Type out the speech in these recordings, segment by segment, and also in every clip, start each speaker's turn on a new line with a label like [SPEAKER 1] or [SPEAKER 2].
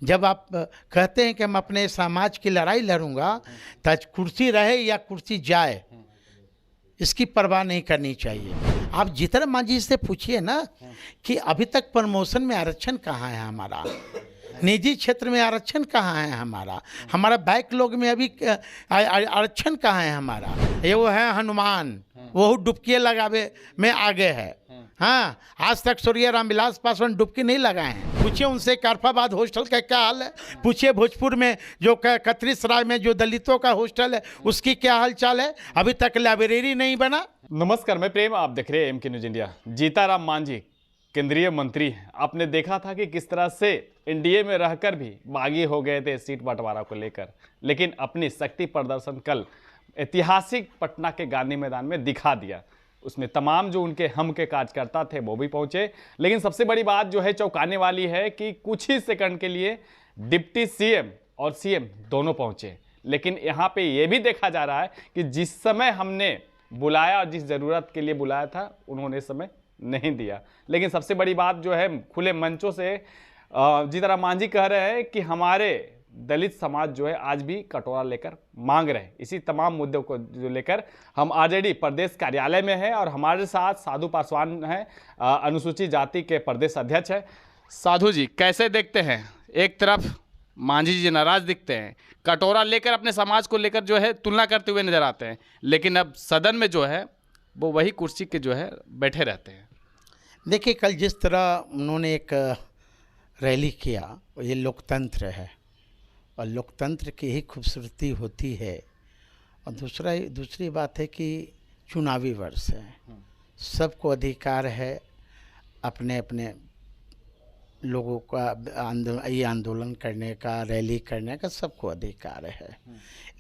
[SPEAKER 1] जब आप कहते हैं कि हम अपने समाज की लड़ाई लड़ूंगा, तो कुर्सी रहे या कुर्सी जाए, इसकी परवाह नहीं करनी चाहिए। आप जीतन मांझी से पूछिए ना कि अभी तक प्रमोशन में आरक्षण कहाँ है हमारा, निजी क्षेत्र में आरक्षण कहाँ है हमारा बैकलॉग में अभी आरक्षण कहाँ है हमारा। ये वो है हनुमान, वो डुबकी लगावे में आगे है। हाँ, आज तक स्वर्गीय रामविलास पासवान डुबकी नहीं लगाए हैं। पूछिए उनसे कारफाबाद हॉस्टल का क्या हाल है, पूछिए भोजपुर में जो कतरी सराय में जो दलितों का हॉस्टल है उसकी क्या हाल चाल है, अभी तक लाइब्रेरी नहीं बना।
[SPEAKER 2] नमस्कार, मैं प्रेम, आप देख रहे हैं MK news India. Jitaram Manjhi केंद्रीय मंत्री हैं। आपने देखा था कि किस तरह से एनडीए में रहकर भी बागी हो गए थे सीट बंटवारा को लेकर, लेकिन अपनी शक्ति प्रदर्शन कल ऐतिहासिक पटना के गांधी मैदान में दिखा दिया। उसमें तमाम जो उनके हम के कार्यकर्ता थे वो भी पहुंचे, लेकिन सबसे बड़ी बात जो है चौंकाने वाली है कि कुछ ही सेकंड के लिए डिप्टी सीएम और सीएम दोनों पहुंचे। लेकिन यहाँ पे ये भी देखा जा रहा है कि जिस समय हमने बुलाया और जिस ज़रूरत के लिए बुलाया था उन्होंने समय नहीं दिया। लेकिन सबसे बड़ी बात जो है खुले मंचों से जीताराम मांझी कह रहे हैं कि हमारे दलित समाज जो है आज भी कटोरा लेकर मांग रहे हैं। इसी तमाम मुद्दों को जो लेकर हम ऑलरेडी प्रदेश कार्यालय में हैं और हमारे साथ साधु पासवान हैं, अनुसूचित जाति के प्रदेश अध्यक्ष हैं। साधु जी, कैसे देखते हैं? एक तरफ मांझी जी नाराज दिखते हैं, कटोरा लेकर अपने समाज को लेकर जो है तुलना करते हुए नजर आते हैं, लेकिन अब सदन में जो है वो वही कुर्सी के जो है बैठे रहते हैं।
[SPEAKER 1] देखिए, कल जिस तरह उन्होंने एक रैली किया, ये लोकतंत्र है और लोकतंत्र की ही खूबसूरती होती है। और दूसरी बात है कि चुनावी वर्ष है, सबको अधिकार है अपने अपने लोगों का आंदोलन करने का, रैली करने का, सबको अधिकार है।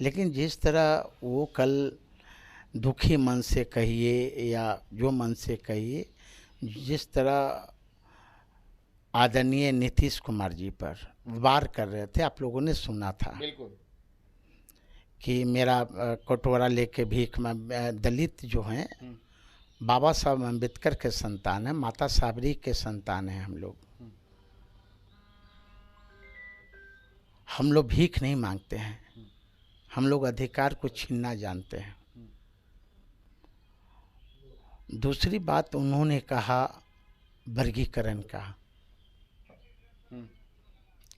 [SPEAKER 1] लेकिन जिस तरह वो कल दुखी मन से कहिए या जो मन से कहिए, जिस तरह आदरणीय नीतीश कुमार जी पर वार कर रहे थे, आप लोगों ने सुना था।
[SPEAKER 2] बिल्कुल।
[SPEAKER 1] कि मेरा कटोरा लेके भीख में, दलित जो हैं बाबा साहब अम्बेडकर के संतान हैं, माता साबरी के संतान हैं हम लोग भीख नहीं मांगते हैं, हम लोग अधिकार को छीनना जानते हैं। दूसरी बात उन्होंने कहा वर्गीकरण का,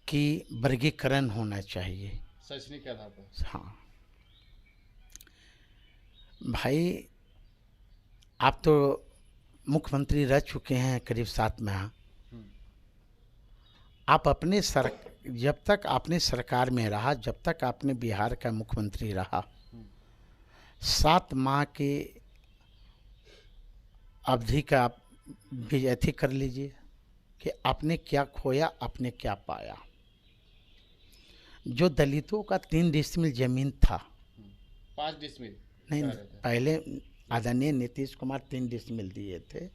[SPEAKER 1] कि वर्गीकरण होना चाहिए
[SPEAKER 2] शैक्षणिक आधार पर।
[SPEAKER 1] हाँ भाई, आप तो मुख्यमंत्री रह चुके हैं करीब 7 माह। आप अपने जब तक आपने सरकार में रहा, जब तक आपने बिहार का मुख्यमंत्री रहा, 7 माह के अवधि का आप अथी कर लीजिए कि आपने क्या खोया, आपने क्या पाया। जो दलितों का 3 डिसमिल जमीन था,
[SPEAKER 2] 5 डिसमिल
[SPEAKER 1] नहीं, पहले आदरणीय नीतीश कुमार 3 डिसमिल दिए थे।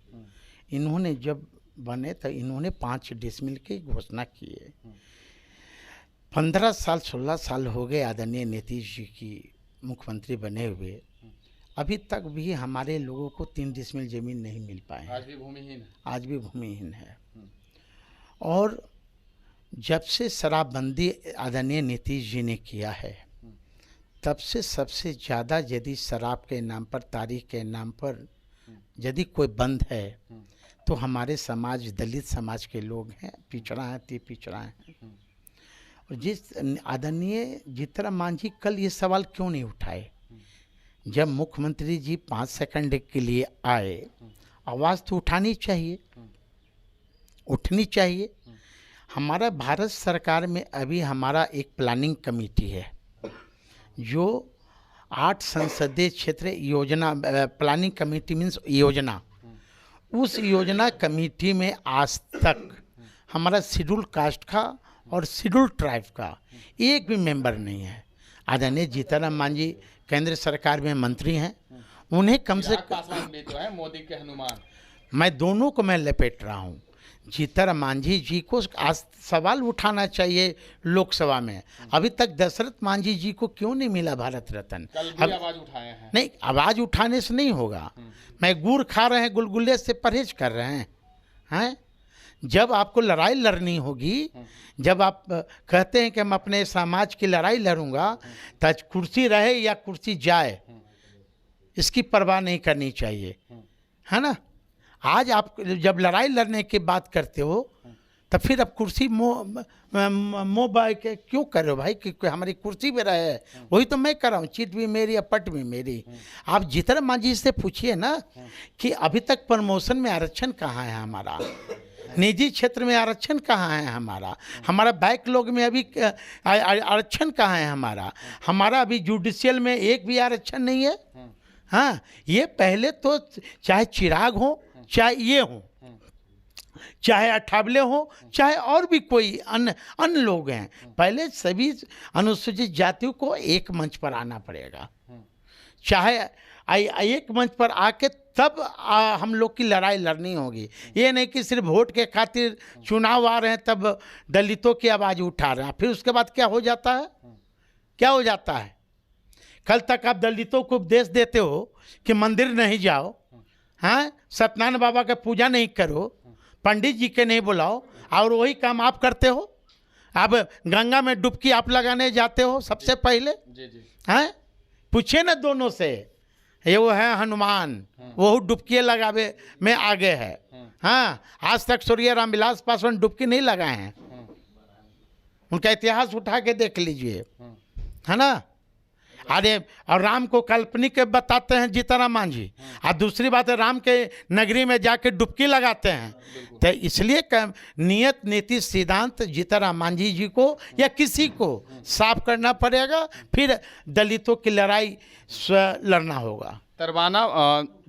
[SPEAKER 1] इन्होंने जब बने तो इन्होंने 5 डिसमिल की घोषणा की है। 15 साल 16 साल हो गए आदरणीय नीतीश जी की मुख्यमंत्री बने हुए, अभी तक भी हमारे लोगों को 3 डिसमिल जमीन नहीं मिल पाए। आज भी भूमिहीन है। और जब से शराबबंदी आदरणीय नीतीश जी ने किया है, तब से सबसे ज़्यादा यदि शराब के नाम पर, तारीख के नाम पर यदि कोई बंद है तो हमारे समाज, दलित समाज के लोग हैं, पिछड़ा हैं, पिछड़ा हैं। और जिस आदरणीय जीतन मांझी कल ये सवाल क्यों नहीं उठाए? जब मुख्यमंत्री जी 5 सेकंड के लिए आए, आवाज़ तो उठानी चाहिए, उठनी चाहिए। हमारा भारत सरकार में अभी हमारा एक प्लानिंग कमेटी है जो 8 संसदीय क्षेत्र योजना, प्लानिंग कमेटी मीन्स योजना, उस योजना कमेटी में आज तक हमारा शेड्यूल कास्ट का और शेड्यूल ट्राइब का एक भी मेंबर नहीं है। आदरणीय जीतन मांझी केंद्र सरकार में मंत्री हैं, उन्हें कम से कम,
[SPEAKER 2] मोदी के हनुमान,
[SPEAKER 1] मैं दोनों को मैं लपेट रहा हूँ। जीतन मांझी जी को आज सवाल उठाना चाहिए लोकसभा में। अभी तक दशरथ मांझी जी को क्यों नहीं मिला भारत रत्न?
[SPEAKER 2] कल भी आवाज उठाए हैं।
[SPEAKER 1] नहीं, आवाज़ उठाने से नहीं होगा। मैं गुड़ खा रहे हैं, गुलगुले से परहेज कर रहे हैं। जब आपको लड़ाई लड़नी होगी, जब आप कहते हैं कि हम अपने समाज की लड़ाई लड़ूंगा, तो कुर्सी रहे या कुर्सी जाए इसकी परवाह नहीं करनी चाहिए, है ना। आज आप जब लड़ाई लड़ने की बात करते हो तो फिर अब कुर्सी मोह भाई के क्यों कर रहे हो भाई, कि हमारी कुर्सी भी रहे, वही तो मैं कर रहा हूँ, चीट भी मेरी और पट भी मेरी। आप जीतन मांझी से पूछिए ना कि अभी तक प्रमोशन में आरक्षण कहाँ है हमारा, निजी क्षेत्र में आरक्षण कहाँ है हमारा बैकलॉग में अभी आरक्षण कहाँ है हमारा अभी जुडिशियल में एक भी आरक्षण नहीं है। हाँ, ये पहले तो चाहे चिराग हो, चाहे ये हो, चाहे अठावले हो, चाहे और भी कोई अन्य लोग हैं, पहले सभी अनुसूचित जातियों को एक मंच पर आना पड़ेगा। चाहे एक मंच पर आके तब हम लोग की लड़ाई लड़नी होगी। ये नहीं कि सिर्फ वोट के खातिर चुनाव आ रहे हैं तब दलितों की आवाज़ उठा रहे हैं, फिर उसके बाद क्या हो जाता है, क्या हो जाता है। कल तक आप दलितों को उपदेश देते हो कि मंदिर नहीं जाओ, हाँ, सत्यनारायण बाबा का पूजा नहीं करो, पंडित जी के नहीं बुलाओ, और वही काम आप करते हो। अब गंगा में डुबकी आप लगाने जाते हो सबसे पहले, हैं, पूछे ना दोनों से, ये वो है हनुमान, वो डुबकी लगावे में आगे है। हाँ, आज तक स्वर्गीय रामविलास पासवान डुबकी नहीं लगाए हैं, उनका इतिहास उठा के देख लीजिए, है ना। अरे और राम को काल्पनिक बताते हैं जीतनराम मांझी, और दूसरी बात है राम के नगरी में जाके डुबकी लगाते हैं। तो इसलिए नियत नीति सिद्धांत जीतनराम मांझी जी को या किसी को साफ करना पड़ेगा, फिर दलितों की लड़ाई लड़ना होगा।
[SPEAKER 2] तरवाना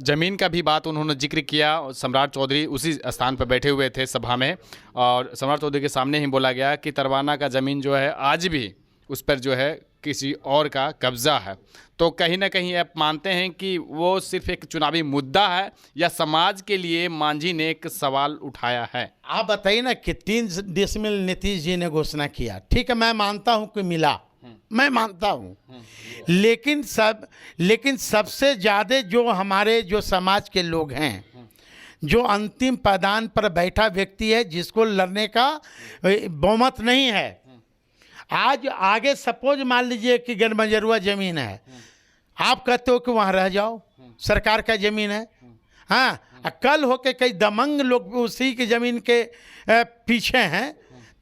[SPEAKER 2] जमीन का भी बात उन्होंने जिक्र किया, सम्राट चौधरी उसी स्थान पर बैठे हुए थे सभा में, और सम्राट चौधरी के सामने ही बोला गया कि तरवाना का ज़मीन जो है आज भी उस पर जो है किसी और का कब्जा है। तो कहीं ना कहीं आप मानते हैं कि वो सिर्फ एक चुनावी मुद्दा है, या समाज के लिए मांझी ने एक सवाल उठाया है?
[SPEAKER 1] आप बताइए ना कि 3 डिसमिल नीतीश जी ने घोषणा किया, ठीक है, मैं मानता हूं कि मिला, मैं मानता हूं, लेकिन सबसे ज़्यादा जो हमारे जो समाज के लोग हैं, जो अंतिम पायदान पर बैठा व्यक्ति है, जिसको लड़ने का बहुमत नहीं है, आज आगे सपोज मान लीजिए कि गनबंजरुआ ज़मीन है, आप कहते हो कि वहाँ रह जाओ, सरकार का ज़मीन है, हाँ, कल होके कई दमंग लोग उसी की ज़मीन के पीछे हैं,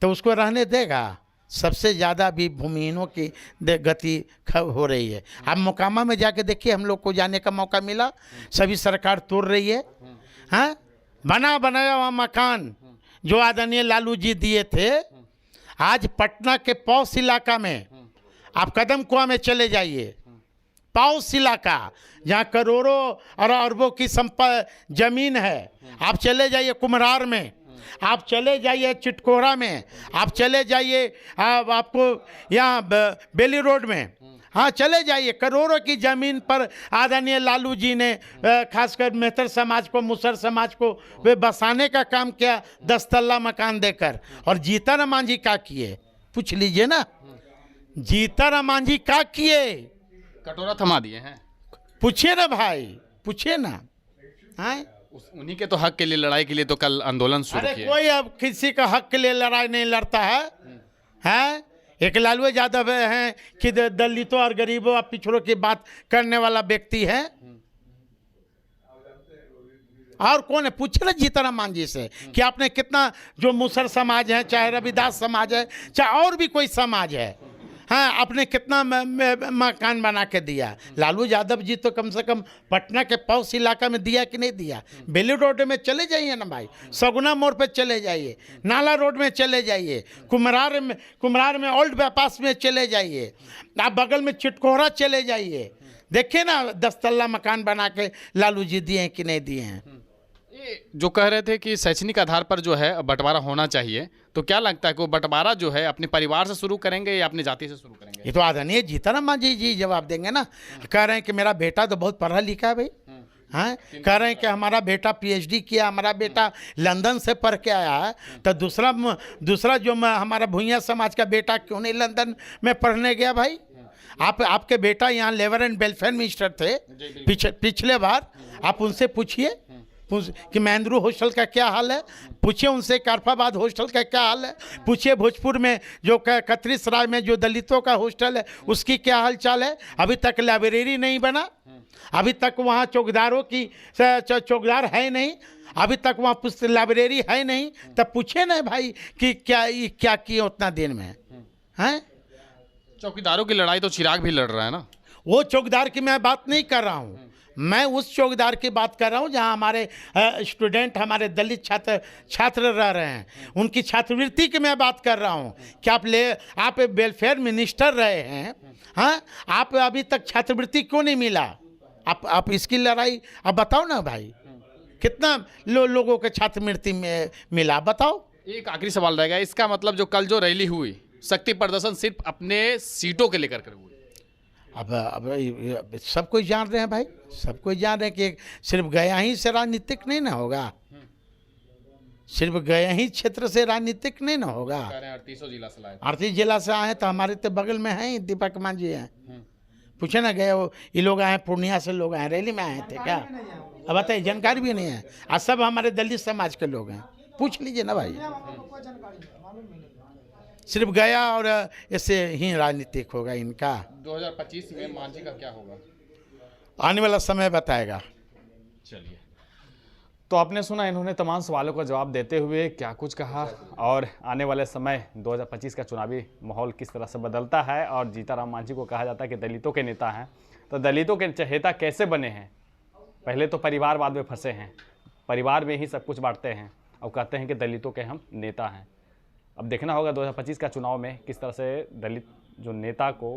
[SPEAKER 1] तो उसको रहने देगा? सबसे ज़्यादा भी भूमिहीनों की गति हो रही है। अब मोकामा में जाके देखिए, हम लोग को जाने का मौका मिला, सभी सरकार तोड़ रही है, हाँ, बनाया हुआ मकान जो आदरणीय लालू जी दिए थे, आज पटना के पौष इलाका में आप कदम कुआं में चले जाइए, पौष इलाका जहाँ करोड़ों और अरबों की जमीन है, आप चले जाइए कुम्हरार में, आप चले जाइए चिटकोरा में, आप चले जाइए आपको यहाँ बेली रोड में, हाँ, चले जाइए, करोड़ों की ज़मीन पर आदरणीय लालू जी ने खासकर मेहतर समाज को, मुसर समाज को वे बसाने का काम किया, 10 तल्ला मकान देकर। और जीतनराम मांझी क्या किए, पूछ लीजिए ना, जीतनराम मांझी क्या किए?
[SPEAKER 2] कटोरा थमा दिए हैं,
[SPEAKER 1] पूछिए ना भाई, पूछिए ना। हाँ,
[SPEAKER 2] उन्हीं के तो हक के लिए लड़ाई के लिए तो कल आंदोलन शुरू किया।
[SPEAKER 1] अरे कोई अब किसी का हक के लिए लड़ाई नहीं लड़ता है, हैं? एक लालू यादव हैं कि दलितों और गरीबों और पिछड़ों की बात करने वाला व्यक्ति है, और कौन है? पूछ रहे जीतनराम मांझी से कि आपने कितना, जो मुसर समाज है, चाहे रविदास समाज है, चाहे और भी कोई समाज है, हाँ, आपने कितना मकान बना के दिया? लालू यादव जी तो कम से कम पटना के पौष इलाका में दिया कि नहीं दिया? बेली रोड में चले जाइए ना भाई, सगुना मोड़ पे चले जाइए, नाला रोड में चले जाइए, कुम्हरार में ओल्ड बाईपास में चले जाइए, आप बगल में चिटकोहरा चले जाइए, देखिए ना 10 तल्ला मकान बना के लालू जी दिए हैं कि नहीं दिए हैं।
[SPEAKER 2] जो कह रहे थे कि शैक्षणिक आधार पर जो है बंटवारा होना चाहिए, तो क्या लगता है कि वो बंटवारा जो है अपने परिवार से शुरू करेंगे या अपनी जाति से शुरू करेंगे?
[SPEAKER 1] ये तो आदरणीय जीतनराम मांझी जी जवाब देंगे ना। कह रहे हैं कि मेरा बेटा तो बहुत पढ़ा लिखा है भाई, हाँ, कह रहे हैं कि हमारा बेटा PhD किया, हमारा बेटा लंदन से पढ़ के आया है, तो दूसरा जो हमारा भूइया समाज का बेटा क्यों नहीं लंदन में पढ़ने गया भाई? आपके बेटा यहाँ लेबर एंड वेलफेयर मिनिस्टर थे पिछले बार, आप उनसे पूछिए कि महेंद्रू हॉस्टल का क्या हाल है, पूछिए उनसे कारफाबाद हॉस्टल का क्या हाल है, पूछिए भोजपुर में जो कतरीसराय में जो दलितों का हॉस्टल है उसकी क्या हाल चाल है। अभी तक लाइब्रेरी नहीं बना, अभी तक वहाँ चौकीदारों की चौकीदार है नहीं, अभी तक वहाँ पुस्तक लाइब्रेरी है नहीं। तब पूछे ना भाई कि क्या किए उतना दिन में हैं।
[SPEAKER 2] चौकीदारों की लड़ाई तो चिराग भी लड़ रहा है ना।
[SPEAKER 1] वो चौकीदार की मैं बात नहीं कर रहा हूँ, मैं उस चौकीदार की बात कर रहा हूँ जहाँ हमारे स्टूडेंट, हमारे दलित छात्र रह रहे हैं, उनकी छात्रवृत्ति की मैं बात कर रहा हूँ कि आप वेलफेयर मिनिस्टर रहे हैं, हाँ, आप अभी तक छात्रवृत्ति क्यों नहीं मिला। आप इसकी लड़ाई आप बताओ ना भाई, कितना लोगों के छात्रवृत्ति में मिला, बताओ।
[SPEAKER 2] एक आखिरी सवाल रहेगा, इसका मतलब जो कल जो रैली हुई, शक्ति प्रदर्शन सिर्फ अपने सीटों के लेकर कर हुई।
[SPEAKER 1] अब सब कोई जान रहे हैं भाई, सब कोई जान रहे हैं कि सिर्फ गया ही से राजनीतिक नहीं ना होगा, सिर्फ गया ही क्षेत्र से राजनीतिक नहीं ना होगा। 38 जिला से आए तो हमारे तो बगल में हैं दीपक मांझी हैं, पूछे ना गए वो, ये लोग आए पूर्णिया से, लोग आए रैली में आए थे क्या, अब बताइए, जानकारी भी नहीं है। आज सब हमारे दलित समाज के लोग हैं, पूछ लीजिए ना भाई। सिर्फ गया और इससे ही राजनीतिक होगा इनका।
[SPEAKER 2] 2025 में मांझी का क्या होगा,
[SPEAKER 1] आने वाला समय बताएगा।
[SPEAKER 2] चलिए, तो आपने सुना इन्होंने तमाम सवालों का जवाब देते हुए क्या कुछ कहा, और आने वाले समय 2025 का चुनावी माहौल किस तरह से बदलता है। और जीताराम मांझी को कहा जाता है कि दलितों के नेता हैं, तो दलितों के चहेता कैसे बने हैं। पहले तो परिवारवाद में फंसे हैं, परिवार में ही सब कुछ बांटते हैं और कहते हैं कि दलितों के हम नेता हैं। अब देखना होगा 2025 का चुनाव में किस तरह से दलित जो नेता को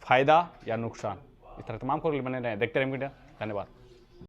[SPEAKER 2] फ़ायदा या नुकसान, इस तरह तमाम खबरें बने रहे। देखते रहें मीडिया। धन्यवाद।